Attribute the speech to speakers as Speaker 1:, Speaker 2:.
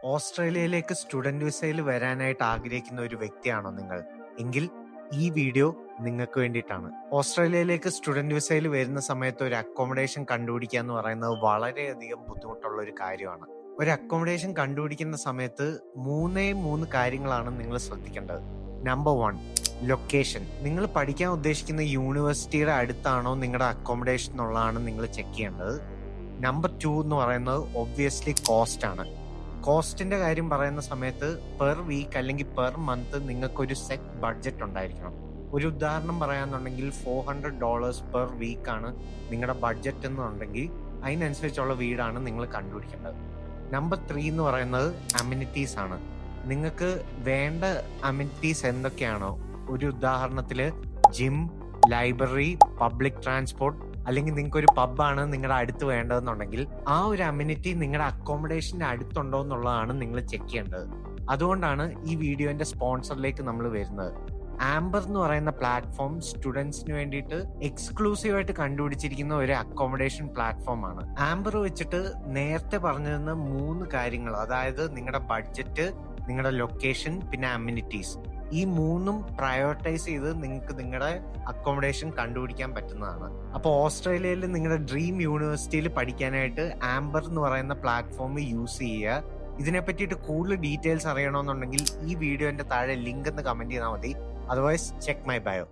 Speaker 1: ഓസ്ട്രേലിയയിലേക്ക് സ്റ്റുഡന്റ് വിസയിൽ വരാനായിട്ട് ആഗ്രഹിക്കുന്ന ഒരു വ്യക്തിയാണോ നിങ്ങൾ? എങ്കിൽ ഈ വീഡിയോ നിങ്ങൾക്ക് വേണ്ടിയിട്ടാണ്. ഓസ്ട്രേലിയയിലേക്ക് സ്റ്റുഡന്റ് വിസയിൽ വരുന്ന സമയത്ത് ഒരു അക്കോമഡേഷൻ കണ്ടുപിടിക്കുക എന്ന് പറയുന്നത് വളരെയധികം ബുദ്ധിമുട്ടുള്ള ഒരു കാര്യമാണ്. ഒരു അക്കോമഡേഷൻ കണ്ടുപിടിക്കുന്ന സമയത്ത് മൂന്ന് കാര്യങ്ങളാണ് നിങ്ങൾ ശ്രദ്ധിക്കേണ്ടത്. Number 1, location. നിങ്ങൾ പഠിക്കാൻ ഉദ്ദേശിക്കുന്ന യൂണിവേഴ്സിറ്റിയുടെ അടുത്താണോ നിങ്ങളുടെ അക്കോമഡേഷൻ എന്നുള്ളതാണ് നിങ്ങൾ ചെക്ക് ചെയ്യേണ്ടത്. നമ്പർ 2 എന്ന് പറയുന്നത് ഒബ്വിയസ്ലി കോസ്റ്റ് ആണ്. കോസ്റ്റിന്റെ കാര്യം പറയുന്ന സമയത്ത് പെർ വീക്ക് അല്ലെങ്കിൽ പെർ മന്ത് നിങ്ങൾക്കൊരു സെറ്റ് ബഡ്ജറ്റ് ഉണ്ടായിരിക്കണം. ഒരു ഉദാഹരണം പറയാന്നുണ്ടെങ്കിൽ $400 പെർ വീക്കാണ് നിങ്ങളുടെ ബഡ്ജറ്റ് എന്നുണ്ടെങ്കിൽ അതിനനുസരിച്ചുള്ള വീടാണ് നിങ്ങൾ കണ്ടുപിടിക്കേണ്ടത്. നമ്പർ 3 എന്ന് പറയുന്നത് അമ്യൂണിറ്റീസ് ആണ്. നിങ്ങൾക്ക് വേണ്ട അമ്യൂണിറ്റീസ് എന്തൊക്കെയാണോ, ഒരു ഉദാഹരണത്തിൽ ജിം, ലൈബ്രറി, പബ്ലിക് ട്രാൻസ്പോർട്ട്, അല്ലെങ്കിൽ നിങ്ങൾക്ക് ഒരു പബ്ബാണ് നിങ്ങളുടെ അടുത്ത് വേണ്ടതെന്നുണ്ടെങ്കിൽ ആ ഒരു അമ്യൂണിറ്റി നിങ്ങളുടെ അക്കോമഡേഷന്റെ അടുത്തുണ്ടോ എന്നുള്ളതാണ് നിങ്ങൾ ചെക്ക് ചെയ്യേണ്ടത്. അതുകൊണ്ടാണ് ഈ വീഡിയോന്റെ സ്പോൺസറിലേക്ക് നമ്മൾ വരുന്നത്. ആംബർ എന്ന് പറയുന്ന പ്ലാറ്റ്ഫോം സ്റ്റുഡൻസിന് വേണ്ടിയിട്ട് എക്സ്ക്ലൂസീവ് ആയിട്ട് കണ്ടുപിടിച്ചിരിക്കുന്ന ഒരു അക്കോമഡേഷൻ പ്ലാറ്റ്ഫോം ആണ്. ആംബർ വെച്ചിട്ട് നേരത്തെ പറഞ്ഞിരുന്ന 3 കാര്യങ്ങൾ, അതായത് നിങ്ങളുടെ ബഡ്ജറ്റ്, നിങ്ങളുടെ ലൊക്കേഷൻ, പിന്നെ അമ്യൂണിറ്റീസ്, ഈ 3ഉം പ്രയോറിറ്റൈസ് ചെയ്ത് നിങ്ങൾക്ക് നിങ്ങളുടെ അക്കോമഡേഷൻ കണ്ടുപിടിക്കാൻ പറ്റുന്നതാണ്. അപ്പോൾ ഓസ്ട്രേലിയയിൽ നിങ്ങളുടെ ഡ്രീം യൂണിവേഴ്സിറ്റിയിൽ പഠിക്കാനായിട്ട് ആംബർ എന്ന് പറയുന്ന പ്ലാറ്റ്ഫോം യൂസ് ചെയ്യുക. ഇതിനെ പറ്റിയിട്ട് കൂടുതൽ ഡീറ്റെയിൽസ് അറിയണമെന്നുണ്ടെങ്കിൽ ഈ വീഡിയോന്റെ താഴെ ലിങ്ക് എന്ന് കമന്റ് ചെയ്താൽ മതി. Otherwise check my bio.